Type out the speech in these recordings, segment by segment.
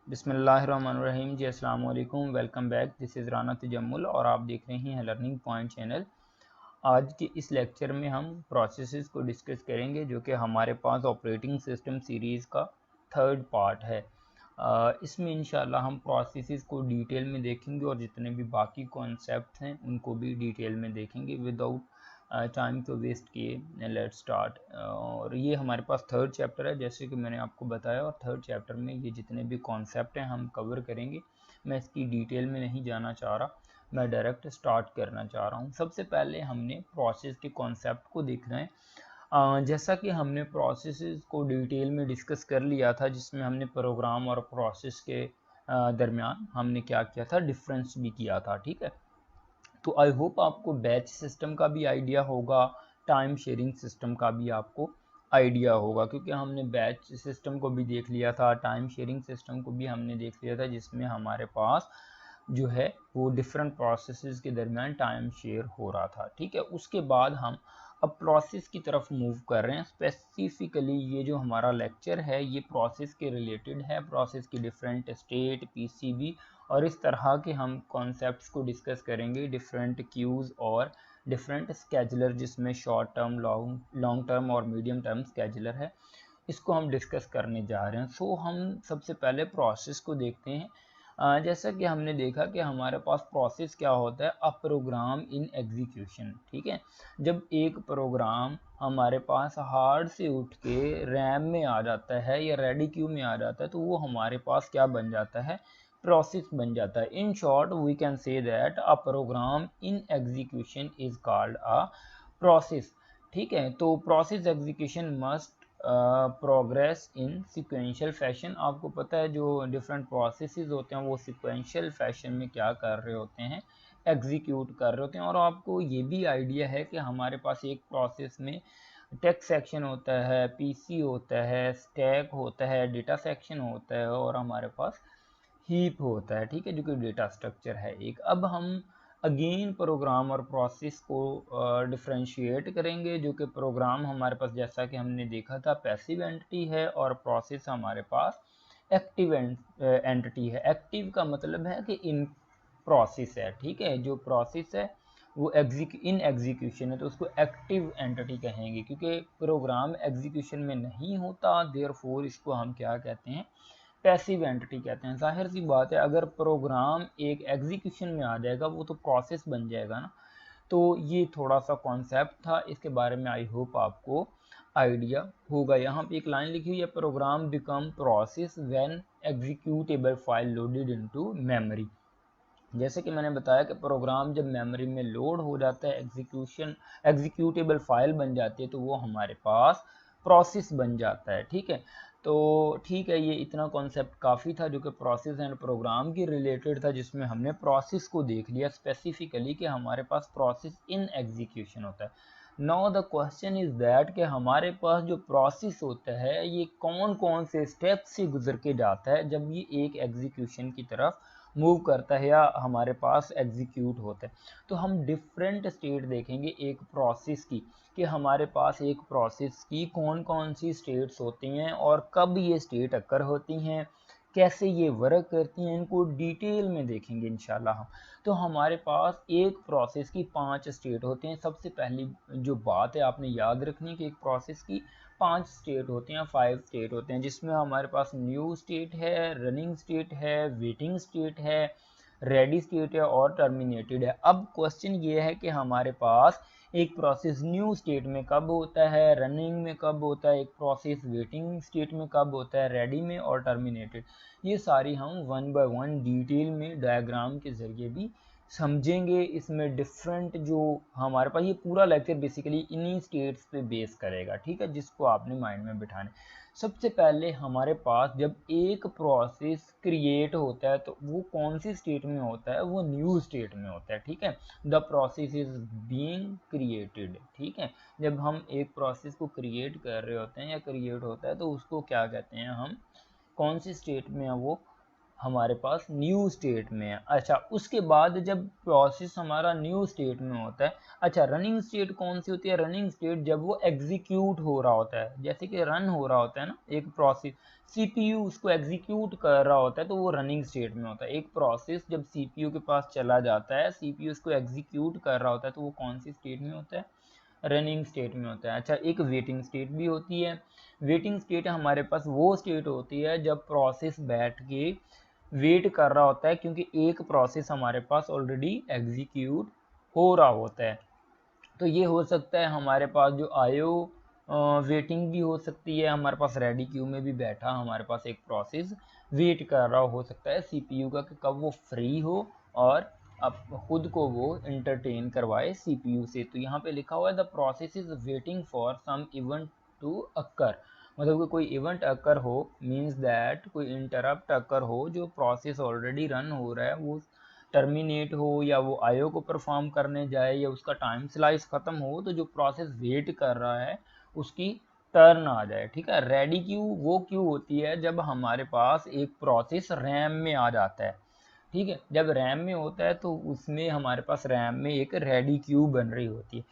बिस्मिल्लाहिर्रहमानिर्रहीम जी, अस्सलाम वालेकुम। Welcome back. This is Rana Tajammul और आप देख रहे हैं लर्निंग पॉइंट चैनल। आज के इस लेक्चर में हम प्रोसेसेस को डिस्कस करेंगे जो कि हमारे पास ऑपरेटिंग सिस्टम सीरीज़ का थर्ड पार्ट है। इसमें इंशाल्लाह हम प्रोसेसेस को डिटेल में देखेंगे और जितने भी बाकी कॉन्सेप्ट हैं उनको भी डिटेल में देखेंगे विदाउट टाइम को वेस्ट किए। Let's start. और ये हमारे पास थर्ड चैप्टर है जैसे कि मैंने आपको बताया, और थर्ड चैप्टर में ये जितने भी कॉन्सेप्ट हैं हम कवर करेंगे। मैं इसकी डिटेल में नहीं जाना चाह रहा, मैं डायरेक्ट स्टार्ट करना चाह रहा हूँ। सबसे पहले हमने प्रोसेस के कॉन्सेप्ट को देखना है। जैसा कि हमने प्रोसेसेस को डिटेल में डिस्कस कर लिया था, जिसमें हमने प्रोग्राम और प्रोसेस के दरमियान हमने क्या किया था, डिफरेंस भी किया था। ठीक है, तो आई होप आपको बैच सिस्टम का भी आइडिया होगा, टाइम शेयरिंग सिस्टम का भी आपको आइडिया होगा, क्योंकि हमने बैच सिस्टम को भी देख लिया था, टाइम शेयरिंग सिस्टम को भी हमने देख लिया था, जिसमें हमारे पास जो है वो डिफरेंट प्रोसेसेस के दरमियान टाइम शेयर हो रहा था। ठीक है, उसके बाद हम अब प्रोसेस की तरफ मूव कर रहे हैं। स्पेसिफिकली ये जो हमारा लेक्चर है ये प्रोसेस के रिलेटेड है, प्रोसेस की डिफरेंट स्टेट, पीसीबी और इस तरह के हम कॉन्सेप्ट्स को डिस्कस करेंगे। डिफरेंट क्यूज़ और डिफरेंट स्केजुलर, जिसमें शॉर्ट टर्म, लॉन्ग टर्म और मीडियम टर्म स्केजुलर है, इसको हम डिस्कस करने जा रहे हैं। सो हम सबसे पहले प्रोसेस को देखते हैं। जैसा कि हमने देखा कि हमारे पास प्रोसेस क्या होता है, अ प्रोग्राम इन एग्जीक्यूशन। ठीक है, जब एक प्रोग्राम हमारे पास हार्ड से उठ के रैम में आ जाता है या रेडी क्यू में आ जाता है, तो वो हमारे पास क्या बन जाता है, प्रोसेस बन जाता है। In short we can say that a program in execution is called a process. ठीक है, तो process execution must progress in sequential fashion. आपको पता है जो डिफरेंट प्रोसेसेस होते हैं वो सिक्वेंशियल फैशन में क्या कर रहे होते हैं, एग्जीक्यूट कर रहे होते हैं। और आपको ये भी आइडिया है कि हमारे पास एक प्रोसेस में टेक्स्ट सेक्शन होता है, पीसी होता है, स्टैक होता है, डेटा सेक्शन होता है और हमारे पास हीप होता है। ठीक है, जो कि डेटा स्ट्रक्चर है एक। अब हम अगेन प्रोग्राम और प्रोसेस को डिफ्रेंशिएट करेंगे, जो कि प्रोग्राम हमारे पास जैसा कि हमने देखा था पैसिव एंटिटी है और प्रोसेस हमारे पास एक्टिव एंटिटी है। एक्टिव का मतलब है कि इन प्रोसेस है। ठीक है, जो प्रोसेस है वो इन एग्जीक्यूशन है, तो उसको एक्टिव एंटिटी कहेंगे, क्योंकि प्रोग्राम एग्जीक्यूशन में नहीं होता, देयरफॉर इसको हम क्या कहते हैं, पैसिव एंटिटी कहते हैं। जाहिर सी बात है, अगर प्रोग्राम एक एग्जीक्यूशन में आ जाएगा वो तो प्रोसेस बन जाएगा ना। तो ये थोड़ा सा कॉन्सेप्ट था, इसके बारे में आई होप आपको आइडिया होगा। यहाँ पे एक लाइन लिखी हुई है, program become process when executable file loaded into memory. जैसे कि मैंने बताया कि प्रोग्राम जब मेमोरी में लोड हो जाता है, एग्जीक्यूटेबल फाइल बन जाती है, तो वो हमारे पास प्रोसेस बन जाता है। ठीक है, तो ठीक है, ये इतना कॉन्सेप्ट काफ़ी था जो कि प्रोसेस एंड प्रोग्राम की रिलेटेड था, जिसमें हमने प्रोसेस को देख लिया स्पेसिफिकली कि हमारे पास प्रोसेस इन एग्जीक्यूशन होता है। Now the question is that कि हमारे पास जो प्रोसेस होता है ये कौन कौन से स्टेप से गुजर के जाता है जब ये एक एग्जीक्यूशन की तरफ मूव करता है या हमारे पास एग्जीक्यूट होता है। तो हम डिफरेंट स्टेट देखेंगे एक प्रोसेस की, कि हमारे पास एक प्रोसेस की कौन कौन सी स्टेट्स होती हैं और कब ये स्टेट अकर होती हैं, कैसे ये वर्क करती हैं, इनको डिटेल में देखेंगे इंशाल्लाह हम। तो हमारे पास एक प्रोसेस की 5 स्टेट होते हैं। सबसे पहली जो बात है आपने याद रखनी कि एक प्रोसेस की 5 स्टेट होते हैं, 5 स्टेट होते हैं, जिसमें हमारे पास न्यू स्टेट है, रनिंग स्टेट है, वेटिंग स्टेट है, रेडी स्टेट है और टर्मिनेटेड है। अब क्वेश्चन ये है कि हमारे पास एक प्रोसेस न्यू स्टेट में कब होता है, रनिंग में कब होता है, एक प्रोसेस वेटिंग स्टेट में कब होता है, रेडी में और टर्मिनेटेड। ये सारी हम वन बाय वन डिटेल में डायग्राम के जरिए भी समझेंगे। इसमें डिफरेंट जो हमारे पास ये पूरा लेक्चर बेसिकली इन्हीं स्टेट्स पे बेस करेगा। ठीक है, जिसको आपने माइंड में बिठाने। सबसे पहले हमारे पास जब एक प्रोसेस क्रिएट होता है तो वो कौन सी स्टेट में होता है, वो न्यू स्टेट में होता है। ठीक है, the process is being created. ठीक है, जब हम एक प्रोसेस को क्रिएट कर रहे होते हैं या क्रिएट होता है तो उसको क्या कहते हैं हम, कौन सी स्टेट में है वो, हमारे पास न्यू स्टेट में है। अच्छा, उसके बाद जब प्रोसेस हमारा न्यू स्टेट में होता है, अच्छा रनिंग स्टेट कौन सी होती है? रनिंग स्टेट जब वो एग्जीक्यूट हो रहा होता है, जैसे कि रन हो रहा होता है ना एक प्रोसेस, सीपीयू उसको एग्जीक्यूट कर रहा होता है तो वो रनिंग स्टेट में होता है। एक प्रोसेस जब सीपीयू के पास चला जाता है, सीपीयू उसको एग्जीक्यूट कर रहा होता है तो वो कौन सी स्टेट में होता है? रनिंग स्टेट में होता है। अच्छा, एक वेटिंग स्टेट भी होती है। वेटिंग स्टेट हमारे पास वो स्टेट होती है जब प्रोसेस बैठ के वेट कर रहा होता है, क्योंकि एक प्रोसेस हमारे पास ऑलरेडी एग्जीक्यूट हो रहा होता है। तो ये हो सकता है हमारे पास जो आयो वेटिंग भी हो सकती है, हमारे पास रेडी क्यू में भी बैठा हमारे पास एक प्रोसेस वेट कर रहा हो सकता है सीपीयू का कि कब वो फ्री हो और अब खुद को वो इंटरटेन करवाए सीपीयू से। तो यहाँ पे लिखा हुआ है the process is waiting for some event to occur, मतलब कि कोई इवेंट अकर हो, मीन्स दैट कोई इंटरप्ट अकर हो, जो प्रोसेस ऑलरेडी रन हो रहा है वो टर्मिनेट हो या वो आयो को परफॉर्म करने जाए या उसका टाइम स्लाइस ख़त्म हो, तो जो प्रोसेस वेट कर रहा है उसकी टर्न आ जाए। ठीक है, रेडी क्यू वो क्यू होती है जब हमारे पास एक प्रोसेस रैम में आ जाता है। ठीक है, जब रैम में होता है तो उसमें हमारे पास रैम में एक रेडी क्यू बन रही होती है,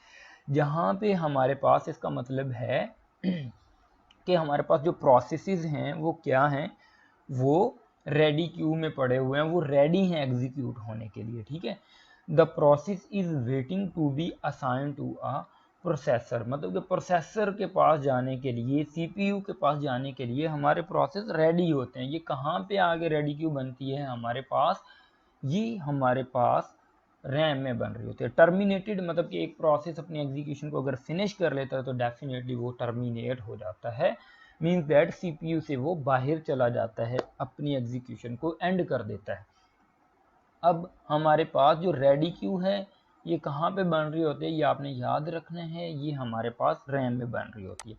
जहाँ पे हमारे पास इसका मतलब है कि हमारे पास जो प्रोसेसेस हैं वो क्या हैं, वो रेडी क्यू में पड़े हुए हैं, वो रेडी हैं एग्जीक्यूट होने के लिए। ठीक है, the process is waiting to be assign to a processor, मतलब कि प्रोसेसर के पास जाने के लिए, सीपीयू के पास जाने के लिए हमारे प्रोसेस रेडी होते हैं। ये कहाँ पे आगे रेडी क्यू बनती है हमारे पास? ये हमारे पास रैम में बन रही होती है। टर्मिनेटेड मतलब कि एक प्रोसेस अपनी एग्जीक्यूशन को अगर फिनिश कर लेता है तो डेफिनेटली वो टर्मिनेट हो जाता है, मीन्स दैट सीपीयू से वो बाहर चला जाता है, अपनी एग्जीक्यूशन को एंड कर देता है। अब हमारे पास जो रेडी क्यू है ये कहाँ पे बन रही होती है, ये आपने याद रखना है, ये हमारे पास रैम में बन रही होती है।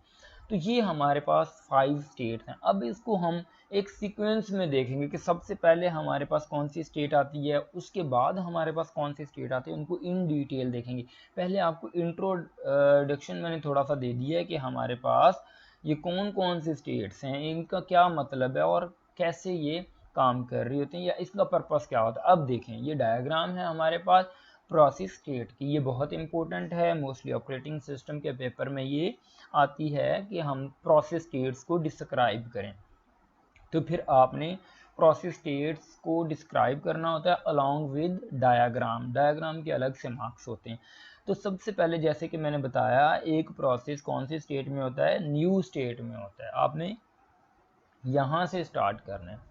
तो ये हमारे पास 5 स्टेट्स हैं। अब इसको हम एक सीक्वेंस में देखेंगे कि सबसे पहले हमारे पास कौन सी स्टेट आती है, उसके बाद हमारे पास कौन सी स्टेट आती है, उनको इन डिटेल देखेंगे। पहले आपको इंट्रोडक्शन मैंने थोड़ा सा दे दिया है कि हमारे पास ये कौन कौन से स्टेट्स हैं, इनका क्या मतलब है और कैसे ये काम कर रही होती हैं या इसका पर्पस क्या होता है। अब देखें, ये डायग्राम है हमारे पास प्रोसेस स्टेट की, ये बहुत इंपॉर्टेंट है, मोस्टली ऑपरेटिंग सिस्टम के पेपर में ये आती है कि हम प्रोसेस स्टेट्स को डिस्क्राइब करें। तो फिर आपने प्रोसेस स्टेट्स को डिस्क्राइब करना होता है अलॉन्ग विद डायग्राम। डायग्राम के अलग से मार्क्स होते हैं। तो सबसे पहले जैसे कि मैंने बताया, एक प्रोसेस कौन सी स्टेट में होता है? न्यू स्टेट में होता है। आपने यहाँ से स्टार्ट करना है।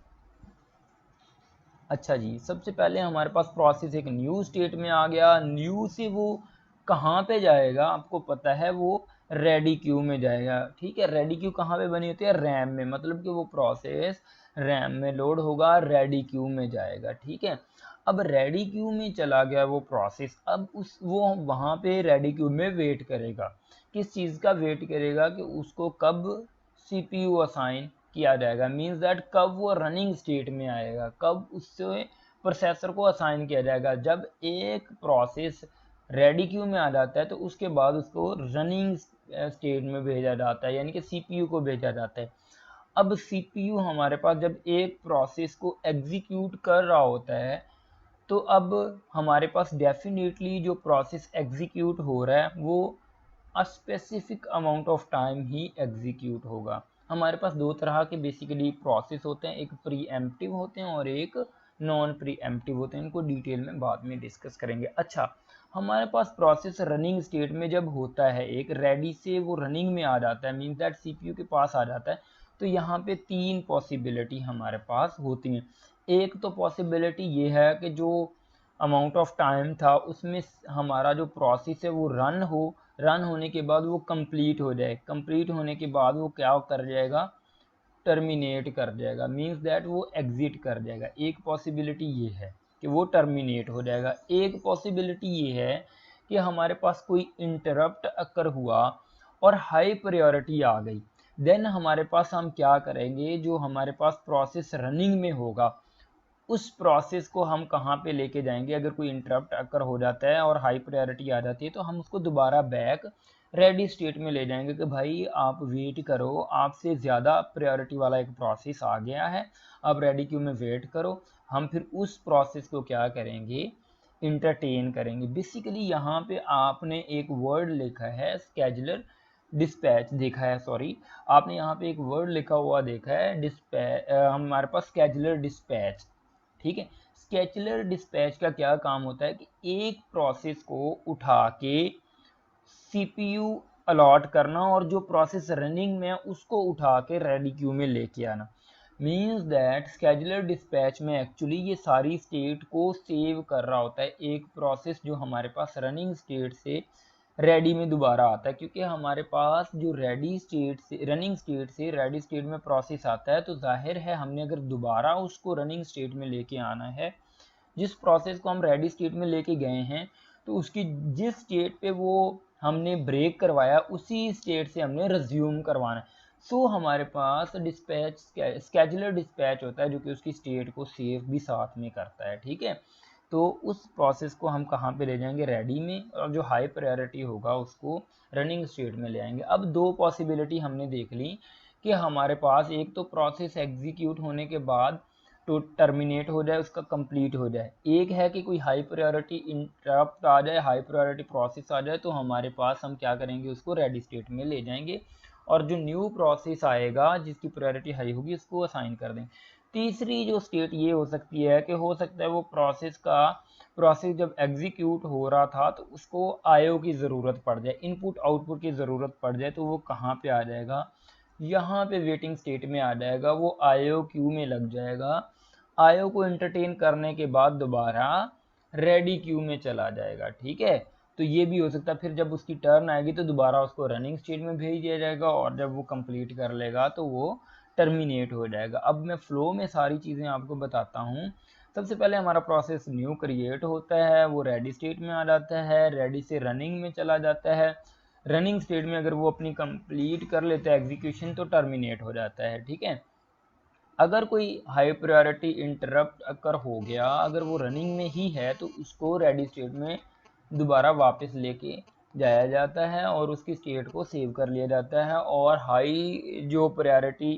अच्छा जी, सबसे पहले हमारे पास प्रोसेस एक न्यू स्टेट में आ गया। न्यू से वो कहाँ पे जाएगा? आपको पता है, वो रेडी क्यू में जाएगा। ठीक है, रेडी क्यू कहाँ पे बनी होती है? रैम में, मतलब कि वो प्रोसेस रैम में लोड होगा, रेडी क्यू में जाएगा। ठीक है, अब रेडी क्यू में चला गया वो प्रोसेस, अब वो वहाँ पे रेडी क्यू में वेट करेगा। किस चीज़ का वेट करेगा? कि उसको कब सीपीयू असाइन किया जाएगा, मीन्स दैट कब वो रनिंग स्टेट में आएगा, कब उससे प्रोसेसर को असाइन किया जाएगा। जब एक प्रोसेस रेडी क्यू में आ जाता है तो उसके बाद उसको रनिंग स्टेट में भेजा जाता है, यानी कि सीपीयू को भेजा जाता है। अब सीपीयू हमारे पास जब एक प्रोसेस को एग्जीक्यूट कर रहा होता है तो अब हमारे पास डेफिनेटली जो प्रोसेस एग्जीक्यूट हो रहा है वो a specific amount of time he execute होगा। हमारे पास दो तरह के बेसिकली प्रोसेस होते हैं, एक प्री एम्प्टिव होते हैं और एक नॉन प्री एम्प्टिव होते हैं। इनको डिटेल में बाद में डिस्कस करेंगे। अच्छा, हमारे पास प्रोसेस रनिंग स्टेट में जब होता है, एक रेडी से वो रनिंग में आ जाता है, मीन्स दैट सीपीयू के पास आ जाता है, तो यहाँ पे 3 पॉसिबिलिटी हमारे पास होती हैं। एक तो पॉसिबिलिटी ये है कि जो अमाउंट ऑफ टाइम था उसमें हमारा जो प्रोसेस है वो रन होने के बाद वो कंप्लीट हो जाए, कंप्लीट होने के बाद वो क्या कर जाएगा? टर्मिनेट कर जाएगा, मींस दैट वो एग्जिट कर जाएगा। एक पॉसिबिलिटी ये है कि वो टर्मिनेट हो जाएगा। एक पॉसिबिलिटी ये है कि हमारे पास कोई इंटरप्ट अकर हुआ और हाई प्रायोरिटी आ गई, देन हमारे पास हम क्या करेंगे, जो हमारे पास प्रोसेस रनिंग में होगा उस प्रोसेस को हम कहाँ पे लेके जाएंगे। अगर कोई इंटरप्ट अकर हो जाता है और हाई प्रायोरिटी आ जाती है तो हम उसको दोबारा बैक रेडी स्टेट में ले जाएंगे कि भाई आप वेट करो, आपसे ज़्यादा प्रायोरिटी वाला एक प्रोसेस आ गया है, आप रेडी क्यू में वेट करो। हम फिर उस प्रोसेस को क्या करेंगे, इंटरटेन करेंगे। बेसिकली यहाँ पे आपने एक वर्ड लिखा है स्केजुलर डिस्पैच देखा है, सॉरी आपने यहाँ पे एक वर्ड लिखा हुआ देखा है डिस्पैच, हमारे पास स्केजुलर डिस्पैच, ठीक है। स्केजुलर डिस्पैच का क्या काम होता है कि एक प्रोसेस को उठा के सीपीयू अलॉट करना और जो प्रोसेस रनिंग में है उसको उठा के रेडी क्यू में लेके आना। मीन्स दैट स्केजुलर डिस्पैच में एक्चुअली ये सारी स्टेट को सेव कर रहा होता है एक प्रोसेस जो हमारे पास रनिंग स्टेट से रेडी में दोबारा आता है, क्योंकि हमारे पास जो रेडी स्टेट से रनिंग स्टेट से रेडी स्टेट में प्रोसेस आता है तो जाहिर है हमने अगर दोबारा उसको रनिंग स्टेट में लेके आना है, जिस प्रोसेस को हम रेडी स्टेट में लेके गए हैं तो उसकी जिस स्टेट पे वो हमने ब्रेक करवाया उसी स्टेट से हमने रिज्यूम करवाना है। सो हमारे पास डिस्पैच स्केजुलर डिस्पैच होता है जो कि उसकी स्टेट को सेव भी साथ में करता है, ठीक है। तो उस प्रोसेस को हम कहाँ पे ले जाएंगे, रेडी में, और जो हाई प्रायोरिटी होगा उसको रनिंग स्टेट में ले आएंगे। अब दो पॉसिबिलिटी हमने देख ली कि हमारे पास एक तो प्रोसेस एग्जीक्यूट होने के बाद तो टर्मिनेट हो जाए, उसका कंप्लीट हो जाए, एक है कि कोई हाई प्रायोरिटी इंटरप्ट आ जाए, हाई प्रायोरिटी प्रोसेस आ जाए, तो हमारे पास हम क्या करेंगे, उसको रेडी स्टेट में ले जाएंगे और जो न्यू प्रोसेस आएगा जिसकी प्रायोरिटी हाई होगी उसको असाइन कर देंगे। तीसरी जो स्टेट ये हो सकती है कि हो सकता है वो प्रोसेस जब एग्जीक्यूट हो रहा था तो उसको आईओ की ज़रूरत पड़ जाए, इनपुट आउटपुट की ज़रूरत पड़ जाए, तो वो कहाँ पे आ जाएगा, यहाँ पे वेटिंग स्टेट में आ जाएगा, वो आईओ क्यू में लग जाएगा। आईओ को एंटरटेन करने के बाद दोबारा रेडी क्यू में चला जाएगा, ठीक है। तो ये भी हो सकता है फिर जब उसकी टर्न आएगी तो दोबारा उसको रनिंग स्टेट में भेज दिया जाएगा और जब वो कंप्लीट कर लेगा तो वो टर्मिनेट हो जाएगा। अब मैं फ्लो में सारी चीज़ें आपको बताता हूँ। सबसे पहले हमारा प्रोसेस न्यू क्रिएट होता है, वो रेडी स्टेट में आ जाता है, रेडी से रनिंग में चला जाता है, रनिंग स्टेट में अगर वो अपनी कंप्लीट कर लेता है एग्जीक्यूशन तो टर्मिनेट हो जाता है, ठीक है। अगर कोई हाई प्रायोरिटी इंटरप्ट अगर हो गया, अगर वो रनिंग में ही है तो उसको रेडी स्टेट में दोबारा वापस लेके जाया जाता है और उसकी स्टेट को सेव कर लिया जाता है और हाई जो प्रायोरिटी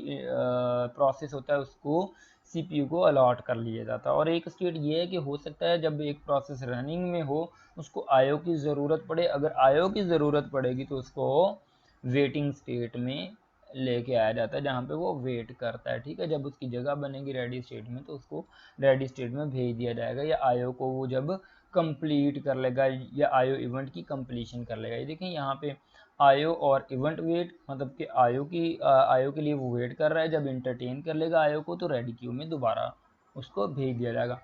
प्रोसेस होता है उसको सीपीयू को अलॉट कर लिया जाता है। और एक स्टेट ये है कि हो सकता है जब एक प्रोसेस रनिंग में हो उसको आईओ की ज़रूरत पड़े, अगर आईओ की ज़रूरत पड़ेगी तो उसको वेटिंग स्टेट में लेके आया जाता है जहाँ पे वो वेट करता है, ठीक है। जब उसकी जगह बनेगी रेडी स्टेट में तो उसको रेडी स्टेट में भेज दिया जाएगा या आईओ को वो जब कंप्लीट कर लेगा या आईओ इवेंट की कंप्लीशन कर लेगा। ये देखें यहाँ पे आईओ और इवेंट वेट, मतलब कि आईओ के लिए वो वेट कर रहा है, जब इंटरटेन कर लेगा आईओ को तो रेडी क्यू में दोबारा उसको भेज दिया जाएगा।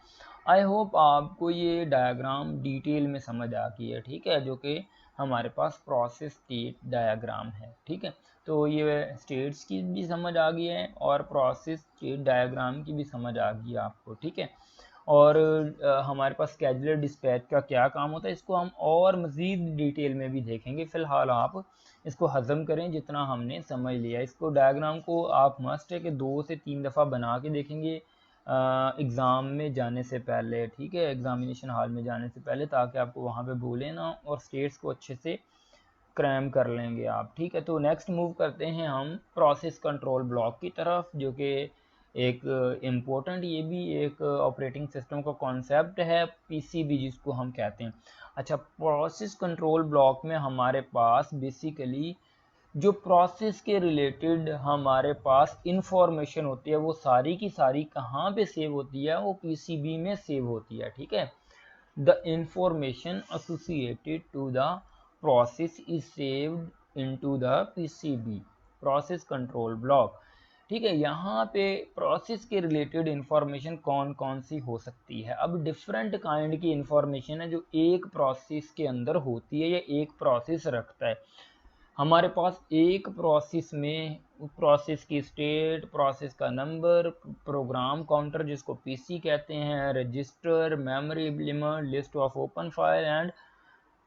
आई होप आपको ये डायग्राम डिटेल में समझ आ गई है, ठीक है, जो कि हमारे पास प्रोसेस स्टेट डायग्राम है, ठीक है। तो ये स्टेट्स की भी समझ आ गई है और प्रोसेस स्टेट डायग्राम की भी समझ आ गई आपको, ठीक है। और हमारे पास स्केजुलर डिस्पैच का क्या काम होता है इसको हम और मज़ीद डिटेल में भी देखेंगे। फ़िलहाल आप इसको हज़म करें जितना हमने समझ लिया। इसको डायग्राम को आप मस्ट है कि 2 से 3 दफ़ा बना के देखेंगे एग्ज़ाम में जाने से पहले, ठीक है, एग्ज़ामिनेशन हॉल में जाने से पहले, ताकि आपको वहाँ पे भूलें ना और स्टेट्स को अच्छे से क्रैम कर लेंगे आप, ठीक है। तो नेक्स्ट मूव करते हैं हम प्रोसेस कंट्रोल ब्लॉक की तरफ, जो कि एक इम्पोर्टेंट, ये भी एक ऑपरेटिंग सिस्टम का कॉन्सेप्ट है, पीसीबी जिसको हम कहते हैं। अच्छा, प्रोसेस कंट्रोल ब्लॉक में हमारे पास बेसिकली जो प्रोसेस के रिलेटेड हमारे पास इंफॉर्मेशन होती है वो सारी की सारी कहाँ पे सेव होती है, वो पीसीबी में सेव होती है, ठीक है। The information associated to the process is saved into the PCB process control block, ठीक है। यहाँ पे प्रोसेस के रिलेटेड इंफॉर्मेशन कौन कौन सी हो सकती है। अब डिफरेंट काइंड की इंफॉर्मेशन है जो एक प्रोसेस के अंदर होती है या एक प्रोसेस रखता है। हमारे पास एक प्रोसेस में प्रोसेस की स्टेट, प्रोसेस का नंबर, प्रोग्राम काउंटर जिसको पीसी कहते हैं, register, memory limit, list of open file and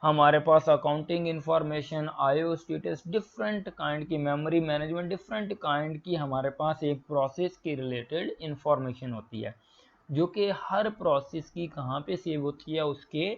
हमारे पास accounting information, IO status, different kind की मेमोरी मैनेजमेंट, डिफरेंट काइंड की हमारे पास एक प्रोसेस के रिलेटेड इंफॉर्मेशन होती है। जो कि हर प्रोसेस की कहाँ पे सेव होती है, उसके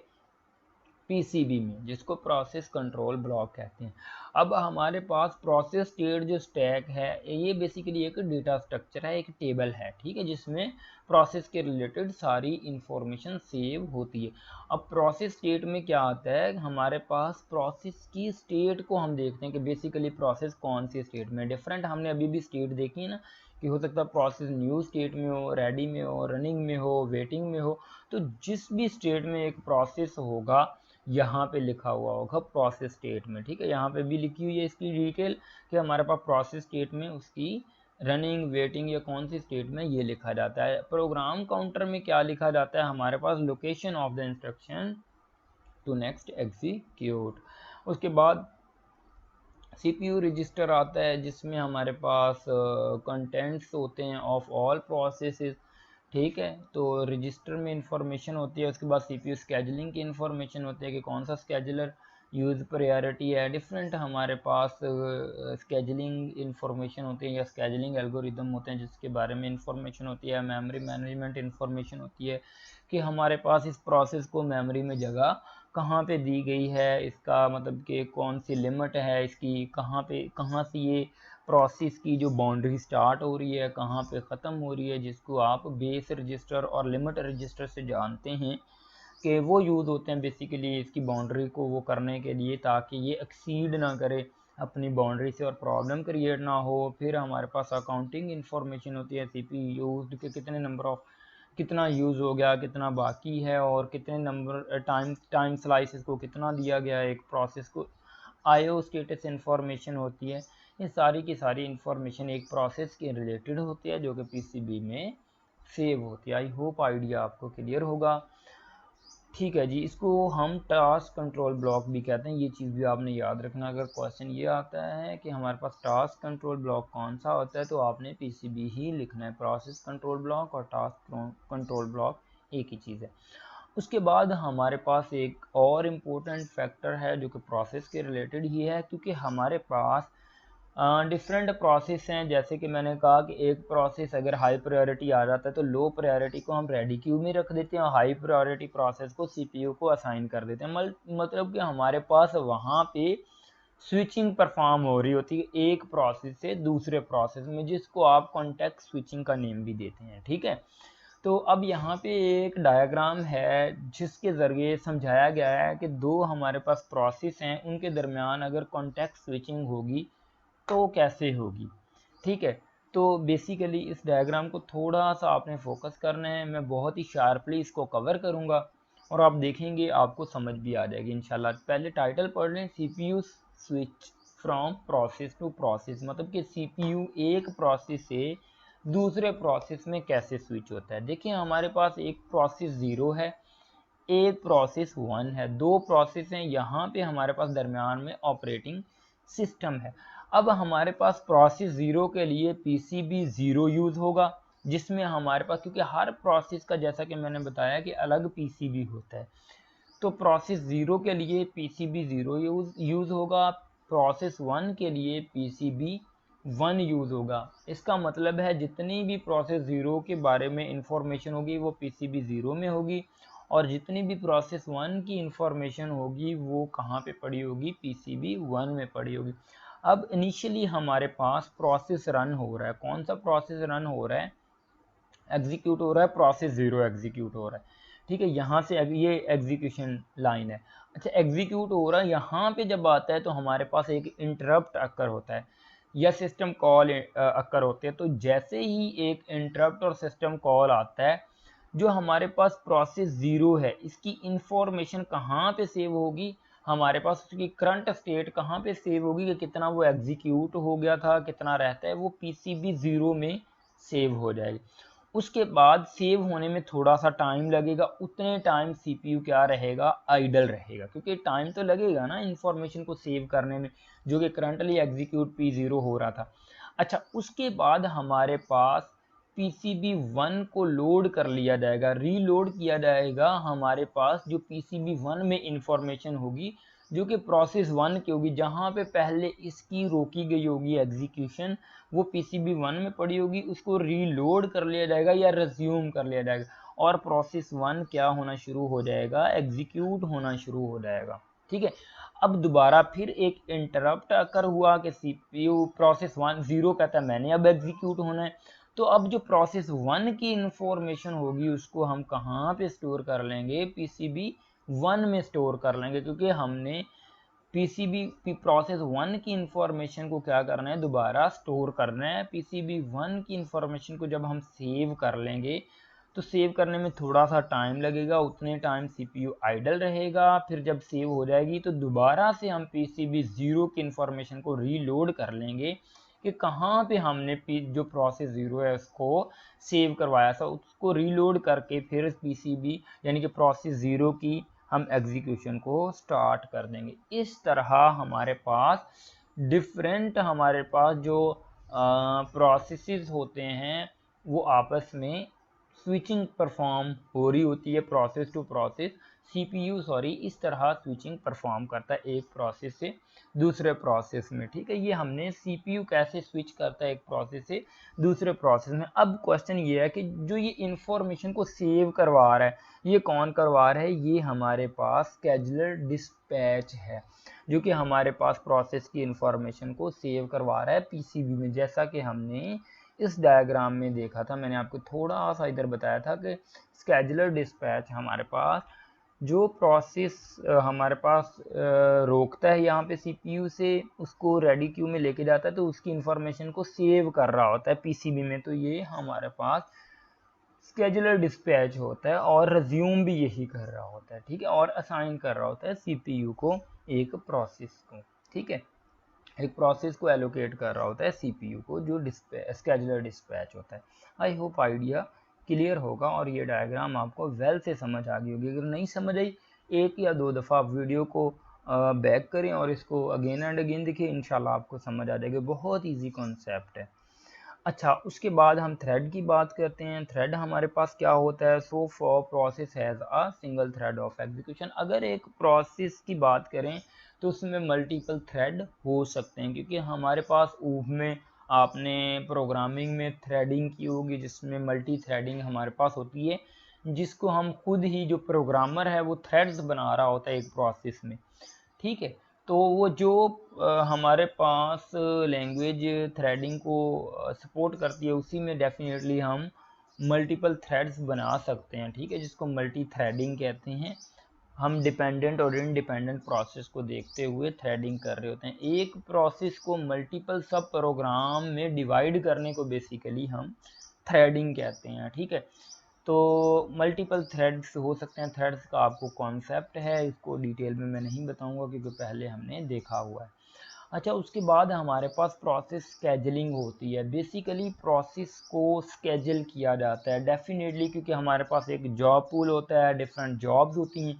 पीसीबी में, जिसको प्रोसेस कंट्रोल ब्लॉक कहते हैं। अब हमारे पास प्रोसेस स्टेट जो स्टैक है, ये बेसिकली एक डेटा स्ट्रक्चर है, एक टेबल है, ठीक है, जिसमें प्रोसेस के रिलेटेड सारी इंफॉर्मेशन सेव होती है। अब प्रोसेस स्टेट में क्या आता है, हमारे पास प्रोसेस की स्टेट को हम देखते हैं कि बेसिकली प्रोसेस कौन सी स्टेट में डिफरेंट, हमने अभी भी स्टेट देखी है ना, कि हो सकता है प्रोसेस न्यू स्टेट में हो, रेडी में हो, रनिंग में हो, वेटिंग में हो। तो जिस भी स्टेट में एक प्रोसेस होगा यहाँ पे लिखा हुआ होगा प्रोसेस स्टेट में, ठीक है, यहाँ पे भी लिखी हुई है इसकी डिटेल कि हमारे पास प्रोसेस स्टेट में उसकी रनिंग, वेटिंग या कौन सी स्टेट में ये लिखा जाता है। प्रोग्राम काउंटर में क्या लिखा जाता है, हमारे पास location of the instruction to next execute. उसके बाद CPU रजिस्टर आता है, जिसमें हमारे पास कंटेंट्स होते हैं ऑफ ऑल प्रोसेसेस, ठीक है। तो रजिस्टर में इंफॉर्मेशन होती है, उसके बाद CPU स्केजुलिंग की इंफॉर्मेशन होती है कि कौन सा स्केजुलर यूज़ प्रायोरिटी है, डिफरेंट हमारे पास स्केजुलिंग इंफॉर्मेशन होती है या स्केजुलिंग एल्गोरिदम होते हैं जिसके बारे में इंफॉर्मेशन होती है। मेमोरी मैनेजमेंट इंफॉर्मेशन होती है कि हमारे पास इस प्रोसेस को मेमोरी में जगह कहाँ पे दी गई है, इसका मतलब कि कौन सी लिमिट है इसकी, कहाँ से ये प्रोसेस की जो बाउंड्री स्टार्ट हो रही है, कहाँ पे ख़त्म हो रही है, जिसको आप बेस रजिस्टर और लिमिट रजिस्टर से जानते हैं कि वो यूज़ होते हैं बेसिकली इसकी बाउंड्री को वो करने के लिए, ताकि ये एक्सीड ना करे अपनी बाउंड्री से और प्रॉब्लम क्रिएट ना हो। फिर हमारे पास अकाउंटिंग इंफॉर्मेशन होती है, CPU यूज के कितने नंबर ऑफ, कितना यूज़ हो गया, कितना बाकी है, और कितने नंबर टाइम स्लाइसेस को कितना दिया गया है एक प्रोसेस को। IO स्टेटस इंफॉर्मेशन होती है। ये सारी की सारी इंफॉर्मेशन एक प्रोसेस के रिलेटेड होती है जो कि PCB में सेव होती है। आई होप आइडिया आपको क्लियर होगा। ठीक है जी, इसको हम टास्क कंट्रोल ब्लॉक भी कहते हैं, ये चीज़ भी आपने याद रखना। अगर क्वेश्चन ये आता है कि हमारे पास टास्क कंट्रोल ब्लॉक कौन सा होता है, तो आपने PCB ही लिखना है। प्रोसेस कंट्रोल ब्लॉक और टास्क कंट्रोल ब्लॉक एक ही चीज़ है। उसके बाद हमारे पास एक और इम्पोर्टेंट फैक्टर है जो कि प्रोसेस के रिलेटेड ही है, क्योंकि हमारे पास डिफरेंट प्रोसेस हैं। जैसे कि मैंने कहा कि एक प्रोसेस अगर हाई प्रायोरिटी आ जाता है तो लो प्रायोरिटी को हम रेडी क्यू में रख देते हैं और हाई प्रायोरिटी प्रोसेस को CPU को असाइन कर देते हैं। मतलब कि हमारे पास वहाँ पे स्विचिंग परफॉर्म हो रही होती है एक प्रोसेस से दूसरे प्रोसेस में, जिसको आप कॉन्टेक्स्ट स्विचिंग का नेम भी देते हैं, ठीक है। तो अब यहाँ पे एक डायग्राम है जिसके ज़रिए समझाया गया है कि दो हमारे पास प्रोसेस हैं, उनके दरमियान अगर कॉन्टेक्स्ट स्विचिंग होगी तो कैसे होगी, ठीक है। तो बेसिकली इस डायग्राम को थोड़ा सा आपने फोकस करना है, मैं बहुत ही शार्पली इसको कवर करूँगा और आप देखेंगे आपको समझ भी आ जाएगी इंशाल्लाह। पहले टाइटल पढ़ लें, CPU switch from process to process, मतलब कि CPU एक प्रोसेस से दूसरे प्रोसेस में कैसे स्विच होता है। देखिए हमारे पास एक प्रोसेस 0 है, एक प्रोसेस 1 है, दो प्रोसेस हैं, यहाँ पे हमारे पास दरमियान में ऑपरेटिंग सिस्टम है। अब हमारे पास प्रोसेस 0 के लिए PCB 0 यूज़ होगा, जिसमें हमारे पास, क्योंकि हर प्रोसेस का जैसा कि मैंने बताया कि अलग PCB होता है, तो प्रोसेस 0 के लिए PCB 0 यूज़ होगा, प्रोसेस 1 के लिए PCB 1 यूज़ होगा। इसका मतलब है जितनी भी प्रोसेस 0 के बारे में इंफॉर्मेशन होगी वो PCB 0 में होगी, और जितनी भी प्रोसेस 1 की इंफॉर्मेशन होगी वो कहाँ पे पड़ी होगी, PCB 1 में पड़ी होगी। अब इनिशियली हमारे पास प्रोसेस रन हो रहा है, कौन सा प्रोसेस रन हो रहा है, एग्जीक्यूट हो रहा है, प्रोसेस 0 एग्जीक्यूट हो रहा है, ठीक है। यहाँ से ये एग्जीक्यूशन लाइन है। अच्छा, एग्जीक्यूट हो रहा है, यहाँ पे जब आता है तो हमारे पास एक इंटरप्ट अक्कर होता है या सिस्टम कॉल अक्कर होते हैं। तो जैसे ही एक इंटरप्ट और सिस्टम कॉल आता है, जो हमारे पास प्रोसेस 0 है इसकी इंफॉर्मेशन कहाँ पे सेव होगी, हमारे पास उसकी करंट स्टेट कहाँ पे सेव होगी कि कितना वो एग्जीक्यूट हो गया था, कितना रहता है, वो PCB 0 में सेव हो जाएगी। उसके बाद सेव होने में थोड़ा सा टाइम लगेगा, उतने टाइम CPU क्या रहेगा, आइडल रहेगा, क्योंकि टाइम तो लगेगा ना इंफॉर्मेशन को सेव करने में, जो कि करंटली एग्जीक्यूट P0 हो रहा था। अच्छा, उसके बाद हमारे पास PCB 1 को लोड कर लिया जाएगा, रीलोड किया जाएगा। हमारे पास जो PCB 1 में इंफॉर्मेशन होगी जो कि प्रोसेस 1 की होगी, जहाँ पे पहले इसकी रोकी गई होगी एग्जीक्यूशन, वो PCB 1 में पड़ी होगी, उसको रीलोड कर लिया जाएगा या रिज्यूम कर लिया जाएगा। और प्रोसेस 1 क्या होना शुरू हो जाएगा, एग्जीक्यूट होना शुरू हो जाएगा। ठीक है, अब दोबारा फिर एक इंटरप्ट अकर हुआ कि CPU प्रोसेस 1 0 कहता है मैंने अब एग्जीक्यूट होना है। तो अब जो प्रोसेस 1 की इंफॉर्मेशन होगी उसको हम कहाँ पे स्टोर कर लेंगे, PCB 1 में स्टोर कर लेंगे, क्योंकि हमने PCB प्रोसेस 1 की इंफॉर्मेशन को क्या करना है, दोबारा स्टोर करना है। PCB 1 की इंफॉर्मेशन को जब हम सेव कर लेंगे तो सेव करने में थोड़ा सा टाइम लगेगा, उतने टाइम CPU आइडल रहेगा। फिर जब सेव हो जाएगी तो दोबारा से हम PCB 0 की इंफॉर्मेशन को रीलोड कर लेंगे कि कहाँ पे हमने जो प्रोसेस 0 है उसको सेव करवाया था, उसको रीलोड करके फिर PCB यानी कि प्रोसेस 0 की हम एग्जीक्यूशन को स्टार्ट कर देंगे। इस तरह हमारे पास हमारे पास जो प्रोसेसेस होते हैं वो आपस में स्विचिंग परफॉर्म हो रही होती है, प्रोसेस टू प्रोसेस। CPU इस तरह स्विचिंग परफॉर्म करता है एक प्रोसेस से दूसरे प्रोसेस में। ठीक है, ये हमने CPU कैसे स्विच करता है एक प्रोसेस से दूसरे प्रोसेस में। अब क्वेश्चन ये है कि जो ये इंफॉर्मेशन को सेव करवा रहा है ये कौन करवा रहा है, ये हमारे पास स्केड्यूलर डिस्पैच है जो कि हमारे पास प्रोसेस की इंफॉर्मेशन को सेव करवा रहा है PCB में। जैसा कि हमने इस डायग्राम में देखा था, मैंने आपको थोड़ा सा इधर बताया था कि स्केड्यूलर डिस्पैच हमारे पास जो प्रोसेस हमारे पास रोकता है यहाँ पे CPU से, उसको रेडी क्यू में लेके जाता है तो उसकी इंफॉर्मेशन को सेव कर रहा होता है PCB में। तो ये हमारे पास स्केड्यूलर डिस्पैच होता है और रिज्यूम भी यही कर रहा होता है। ठीक है, और असाइन कर रहा होता है CPU को एक प्रोसेस को। ठीक है, एक प्रोसेस को एलोकेट कर रहा होता है CPU को, जो स्केड्यूलर डिस्पैच होता है। आई होप आइडिया क्लियर होगा और ये डायग्राम आपको वेल से समझ आ गई होगी। अगर नहीं समझ आई, एक या दो दफ़ा आप वीडियो को बैक करें और इसको अगेन एंड अगेन देखिए, इंशाल्लाह आपको समझ आ जाएगा। बहुत ईजी कॉन्सेप्ट है। अच्छा, उसके बाद हम थ्रेड की बात करते हैं। थ्रेड हमारे पास क्या होता है, so for process has a single thread of execution. अगर एक प्रोसेस की बात करें तो उसमें मल्टीपल थ्रेड हो सकते हैं, क्योंकि हमारे पास ऊप में आपने प्रोग्रामिंग में थ्रेडिंग की होगी जिसमें मल्टी थ्रेडिंग हमारे पास होती है, जिसको हम खुद ही जो प्रोग्रामर है वो थ्रेड्स बना रहा होता है एक प्रोसेस में। ठीक है, तो वो जो हमारे पास लैंग्वेज थ्रेडिंग को सपोर्ट करती है उसी में डेफिनेटली हम मल्टीपल थ्रेड्स बना सकते हैं। ठीक है, जिसको मल्टी थ्रेडिंग कहते हैं। हम डिपेंडेंट और इंडिपेंडेंट प्रोसेस को देखते हुए थ्रेडिंग कर रहे होते हैं। एक प्रोसेस को मल्टीपल सब प्रोग्राम में डिवाइड करने को बेसिकली हम थ्रेडिंग कहते हैं। ठीक है, तो मल्टीपल थ्रेड्स हो सकते हैं। थ्रेड्स का आपको कॉन्सेप्ट है, इसको डिटेल में मैं नहीं बताऊंगा क्योंकि पहले हमने देखा हुआ है। अच्छा, उसके बाद हमारे पास प्रोसेस स्केजलिंग होती है। बेसिकली प्रोसेस को स्केजल किया जाता है डेफिनेटली, क्योंकि हमारे पास एक जॉब पूल होता है, डिफरेंट जॉब्स होती हैं।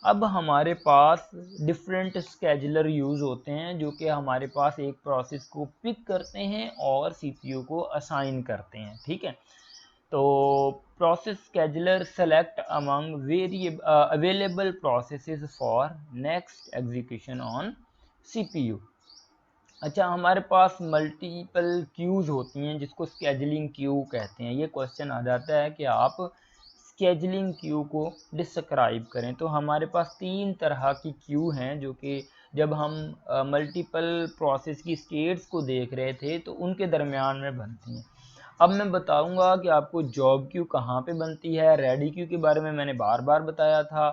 अब हमारे पास डिफरेंट स्केजुलर यूज़ होते हैं जो कि हमारे पास एक प्रोसेस को पिक करते हैं और CPU को असाइन करते हैं। ठीक है, तो process scheduler select among available processes for next execution on CPU। अच्छा, हमारे पास मल्टीपल क्यूज होती हैं जिसको स्केजुलिंग क्यू कहते हैं। ये क्वेश्चन आ जाता है कि आप स्केजुलिंग क्यू को डिस्क्राइब करें। तो हमारे पास 3 तरह की क्यू हैं जो कि जब हम मल्टीपल प्रोसेस की स्टेट्स को देख रहे थे तो उनके दरमियान में बनती हैं। अब मैं बताऊंगा कि आपको जॉब क्यू कहाँ पे बनती है, रेडी क्यू के बारे में मैंने बार बार बताया था,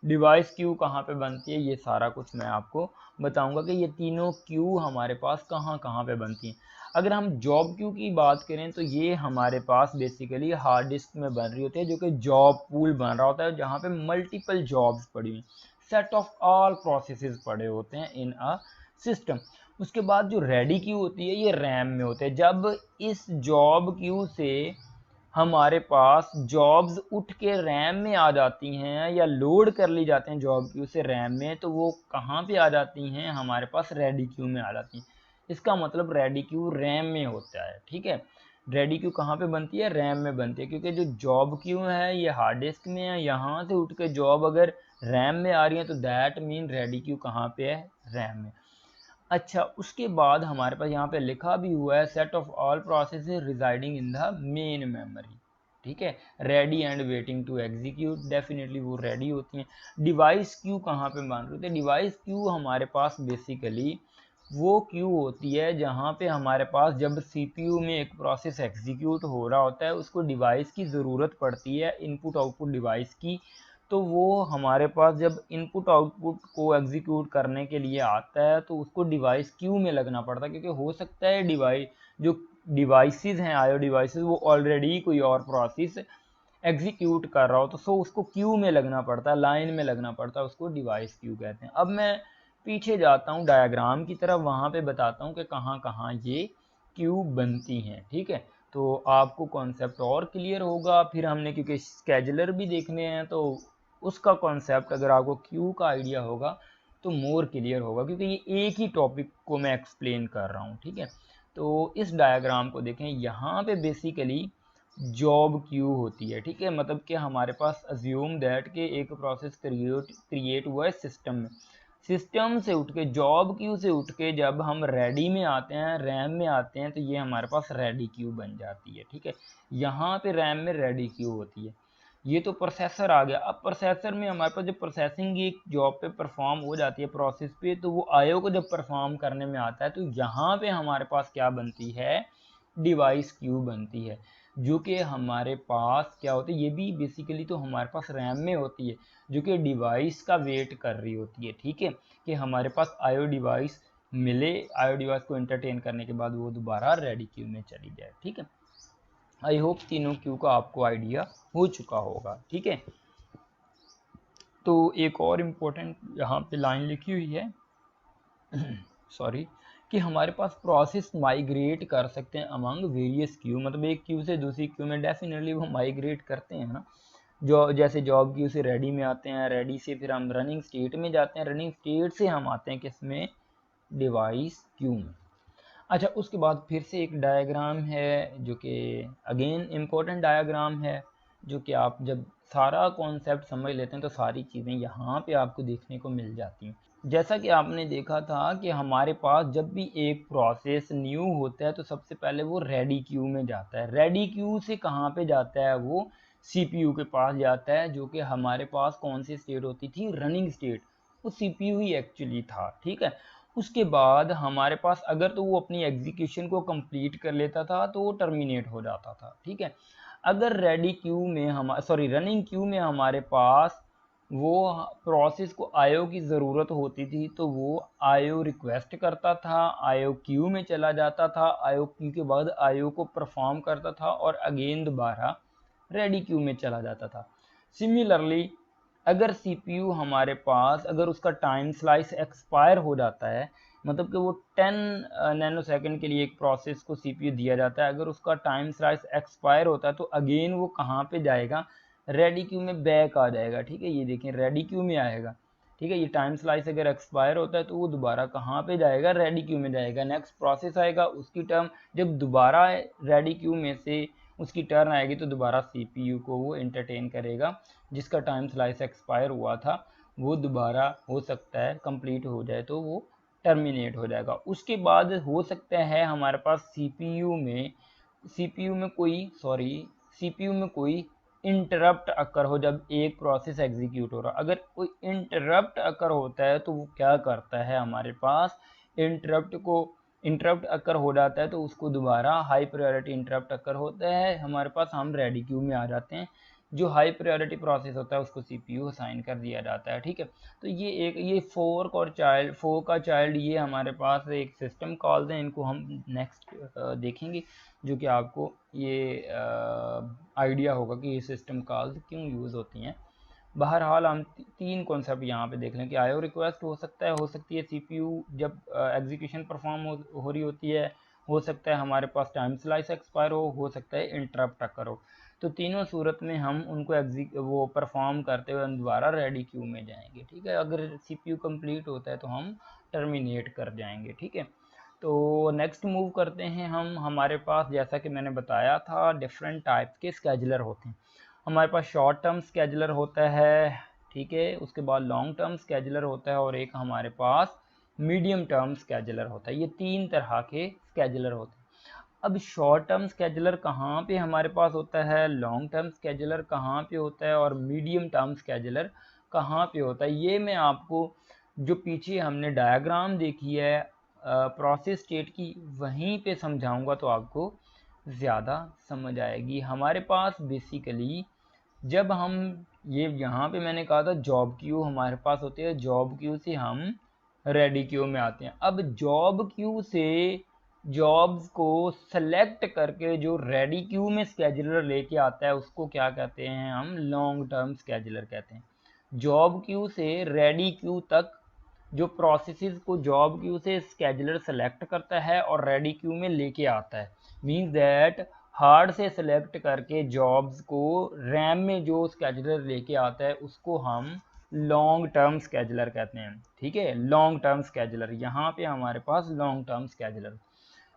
डिवाइस क्यू कहाँ पे बनती है, ये सारा कुछ मैं आपको बताऊंगा कि ये तीनों क्यू हमारे पास कहाँ कहाँ पे बनती हैं। अगर हम जॉब क्यू की बात करें तो ये हमारे पास बेसिकली हार्ड डिस्क में बन रही होती है, जो कि जॉब पूल बन रहा होता है जहाँ पे मल्टीपल जॉब्स पड़ी हुई, सेट ऑफ ऑल प्रोसेसेस पड़े होते हैं इन अ सिस्टम। उसके बाद जो रेडी क्यू होती है ये रैम में होते हैं। जब इस जॉब क्यू से हमारे पास जॉब्स उठ के रैम में आ जाती हैं या लोड कर ली जाते हैं जॉब क्यू से रैम में, तो वो कहाँ पे आ जाती हैं, हमारे पास रेडी क्यू में आ जाती हैं। इसका मतलब रेडी क्यू रैम में होता है। ठीक है, रेडी क्यू कहाँ पे बनती है, रैम में बनती है, क्योंकि जो जॉब क्यू है ये हार्ड डिस्क में है, यहाँ से उठ के जॉब अगर रैम में आ रही है तो दैट मीन रेडी क्यू कहाँ पे है, रैम में। अच्छा, उसके बाद हमारे पास यहाँ पे लिखा भी हुआ है set of all processes residing in the main memory. ठीक है। Ready and waiting to execute, definitely वो रेडी होती हैं। डिवाइस क्यू कहाँ पे मान रहे थे? डिवाइस क्यू हमारे पास बेसिकली वो क्यू होती है जहाँ पे हमारे पास जब सीपीयू में एक प्रोसेस एग्जीक्यूट हो रहा होता है, उसको डिवाइस की ज़रूरत पड़ती है, इनपुट आउटपुट डिवाइस की। तो वो हमारे पास जब इनपुट आउटपुट को एग्जीक्यूट करने के लिए आता है तो उसको डिवाइस क्यू में लगना पड़ता है, क्योंकि हो सकता है डिवाइस जो डिवाइसेस हैं, आईओ डिवाइसेस, वो ऑलरेडी कोई और प्रोसेस एग्जीक्यूट कर रहा हो, तो सो उसको क्यू में लगना पड़ता है, लाइन में लगना पड़ता है, उसको डिवाइस क्यू कहते हैं। अब मैं पीछे जाता हूँ डायग्राम की तरफ, वहाँ पे बताता हूँ कि कहाँ कहाँ ये क्यू बनती हैं, ठीक है। तो आपको कॉन्सेप्ट और क्लियर होगा। फिर हमने क्योंकि स्केजुलर भी देखने हैं तो उसका कॉन्सेप्ट अगर आपको क्यू का आइडिया होगा तो मोर क्लियर होगा, क्योंकि ये एक ही टॉपिक को मैं एक्सप्लेन कर रहा हूँ, ठीक है। तो इस डायग्राम को देखें, यहाँ पे बेसिकली जॉब क्यू होती है, ठीक है। मतलब कि हमारे पास अज्यूम दैट के एक प्रोसेस क्रिएट हुआ है सिस्टम में, सिस्टम से उठ के जॉब क्यू से उठ के जब हम रेडी में आते हैं, रैम में आते हैं, तो ये हमारे पास रेडी क्यू बन जाती है, ठीक है। यहाँ पे रैम में रेडी क्यू होती है। ये तो प्रोसेसर आ गया। अब प्रोसेसर में हमारे पास जब प्रोसेसिंग एक जॉब पे परफॉर्म हो जाती है प्रोसेस पे, तो वो आईओ को जब परफॉर्म करने में आता है तो यहाँ पे हमारे पास क्या बनती है? डिवाइस क्यू बनती है, जो कि हमारे पास क्या होती है? ये भी बेसिकली तो हमारे पास रैम में होती है, जो कि डिवाइस का वेट कर रही होती है, ठीक है, कि हमारे पास आईओ डिवाइस मिले, आईओ डिवाइस को एंटरटेन करने के बाद वो दोबारा रेडी क्यू में चली जाए, ठीक है। आई होप तीनों क्यू का आपको आइडिया हो चुका होगा, ठीक है। तो एक और इम्पोर्टेंट यहाँ पे लाइन लिखी हुई है सॉरी, कि हमारे पास प्रोसेस माइग्रेट कर सकते हैं अमंग वेरियस क्यू, मतलब एक क्यू से दूसरी क्यू में डेफिनेटली वो माइग्रेट करते हैं ना। जो जैसे जॉब क्यू से रेडी में आते हैं, रेडी से फिर हम रनिंग स्टेट में जाते हैं, रनिंग स्टेट से हम आते हैं किसमें? डिवाइस क्यू में। अच्छा, उसके बाद फिर से एक डायग्राम है जो कि अगेन इम्पोर्टेंट डायग्राम है, जो कि आप जब सारा कॉन्सेप्ट समझ लेते हैं तो सारी चीज़ें यहाँ पे आपको देखने को मिल जाती हैं। जैसा कि आपने देखा था कि हमारे पास जब भी एक प्रोसेस न्यू होता है तो सबसे पहले वो रेडी क्यू में जाता है। रेडी क्यू से कहाँ पे जाता है? वो सीपीयू के पास जाता है, जो कि हमारे पास कौन सी स्टेट होती थी? Running state. वो सीपीयू ही एक्चुअली था, ठीक है। उसके बाद हमारे पास अगर तो वो अपनी एग्जीक्यूशन को कंप्लीट कर लेता था तो वो टर्मिनेट हो जाता था, ठीक है। अगर रेडी क्यू में रनिंग क्यू में हमारे पास वो प्रोसेस को आईओ की ज़रूरत होती थी तो वो आईओ रिक्वेस्ट करता था, आईओ क्यू में चला जाता था, आईओ क्यू के बाद आईओ को परफॉर्म करता था और अगेन दोबारा रेडी क्यू में चला जाता था। सिमिलरली अगर सीपीयू हमारे पास अगर उसका टाइम स्लाइस एक्सपायर हो जाता है, मतलब कि वो 10 नैनो सेकंड के लिए एक प्रोसेस को सीपीयू दिया जाता है, अगर उसका टाइम स्लाइस एक्सपायर होता है तो अगेन वो कहाँ पे जाएगा? रेडी क्यू में बैक आ जाएगा, ठीक है। ये देखें रेडी क्यू में आएगा, ठीक है। ये टाइम स्लाइस अगर एक्सपायर होता है तो वो दोबारा कहाँ पे जाएगा? रेडी क्यू में जाएगा। नेक्स्ट प्रोसेस आएगा, उसकी टर्म जब दोबारा रेडी क्यू में से उसकी टर्न आएगी तो दोबारा सीपीयू को वो एंटरटेन करेगा, जिसका टाइम स्लाइस एक्सपायर हुआ था वो दोबारा हो सकता है कंप्लीट हो जाए तो वो टर्मिनेट हो जाएगा। उसके बाद हो सकता है हमारे पास सीपीयू में कोई इंटरप्ट अकर हो जब एक प्रोसेस एग्जीक्यूट हो रहा। अगर कोई इंटरप्ट अकर होता है तो वो क्या करता है? हमारे पास इंटरप्ट अकर हो जाता है तो उसको दोबारा हाई प्रायोरिटी इंटरप्ट अकर होता है हमारे पास, हम रेडी क्यू में आ जाते हैं। जो हाई प्रायोरिटी प्रोसेस होता है उसको सीपीयू असाइन कर दिया जाता है, ठीक है। तो ये फोर्क और फोर्क का चाइल्ड ये हमारे पास एक सिस्टम कॉल्स हैं, इनको हम नेक्स्ट देखेंगे, जो कि आपको ये आइडिया होगा कि ये सिस्टम कॉल्स क्यों यूज़ होती हैं। बहरहाल हम तीन कॉन्सेप्ट यहाँ पे देख लें कि आईओ रिक्वेस्ट हो सकती है सीपीयू जब एग्जीक्यूशन परफॉर्म हो रही होती है, हो सकता है हमारे पास टाइम स्लाइस एक्सपायर हो सकता है इंटरप्ट अकर हो। तो तीनों सूरत में हम उनको वो परफॉर्म करते हुए हम दोबारा रेडी क्यू में जाएंगे, ठीक है। अगर सीपीयू कंप्लीट होता है तो हम टर्मिनेट कर जाएंगे, ठीक है। तो नेक्स्ट मूव करते हैं हम। हमारे पास जैसा कि मैंने बताया था डिफरेंट टाइप के स्केजुलर होते हैं। हमारे पास शॉर्ट टर्म स्केजुलर होता है, ठीक है। उसके बाद लॉन्ग टर्म स्केजुलर होता है और एक हमारे पास मीडियम टर्म स्केजुलर होता है। ये तीन तरह के स्केजुलर होते हैं। अब शॉर्ट टर्म स्केजुलर कहाँ पे हमारे पास होता है, लॉन्ग टर्म स्केजुलर कहाँ पे होता है और मीडियम टर्म स्केजुलर कहाँ पे होता है, ये मैं आपको जो पीछे हमने डायग्राम देखी है प्रोसेस स्टेट की वहीं पे समझाऊंगा तो आपको ज़्यादा समझ आएगी। हमारे पास बेसिकली जब हम ये यहाँ पे मैंने कहा था जॉब क्यू हमारे पास होती है, जॉब क्यू से हम रेडी क्यू में आते हैं। अब जॉब क्यू से जॉब्स को सेलेक्ट करके जो रेडी क्यू में स्केजुलर लेके आता है उसको क्या कहते हैं, हम लॉन्ग टर्म स्केजुलर कहते हैं। जॉब क्यू से रेडी क्यू तक जो प्रोसेसेस को जॉब क्यू से स्केजुलर सेलेक्ट करता है और रेडी क्यू में लेके आता है, मीन्स दैट हार्ड से सेलेक्ट करके जॉब्स को रैम में जो स्केजुलर लेके आता है उसको हम लॉन्ग टर्म स्केजुलर कहते हैं। ठीक है, लॉन्ग टर्म स्केजुलर, यहाँ पे हमारे पास लॉन्ग टर्म स्केजुलर।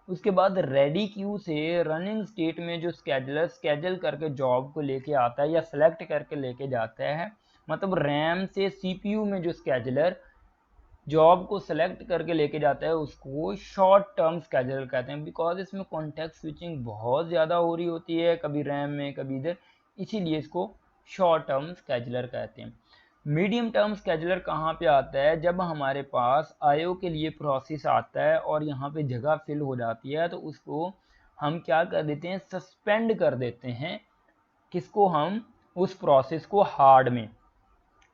उसके बाद रेडी क्यू से रनिंग स्टेट में जो स्केजुलर स्केजल करके जॉब को लेके आता है या सेलेक्ट करके लेके जाता है, मतलब रैम से सीपीयू में जो स्केजुलर जॉब को सेलेक्ट करके लेके जाता है उसको शॉर्ट टर्म स्केजुलर कहते हैं। बिकॉज इसमें कॉन्टेक्स्ट स्विचिंग बहुत ज़्यादा हो रही होती है, कभी रैम में कभी इधर, इसीलिए इसको शॉर्ट टर्म स्केजुलर कहते हैं। मीडियम टर्म स्केजुलर कहाँ पे आता है, जब हमारे पास आईओ के लिए प्रोसेस आता है और यहाँ पे जगह फिल हो जाती है तो उसको हम क्या कर देते हैं, सस्पेंड कर देते हैं। किसको, हम उस प्रोसेस को हार्ड में,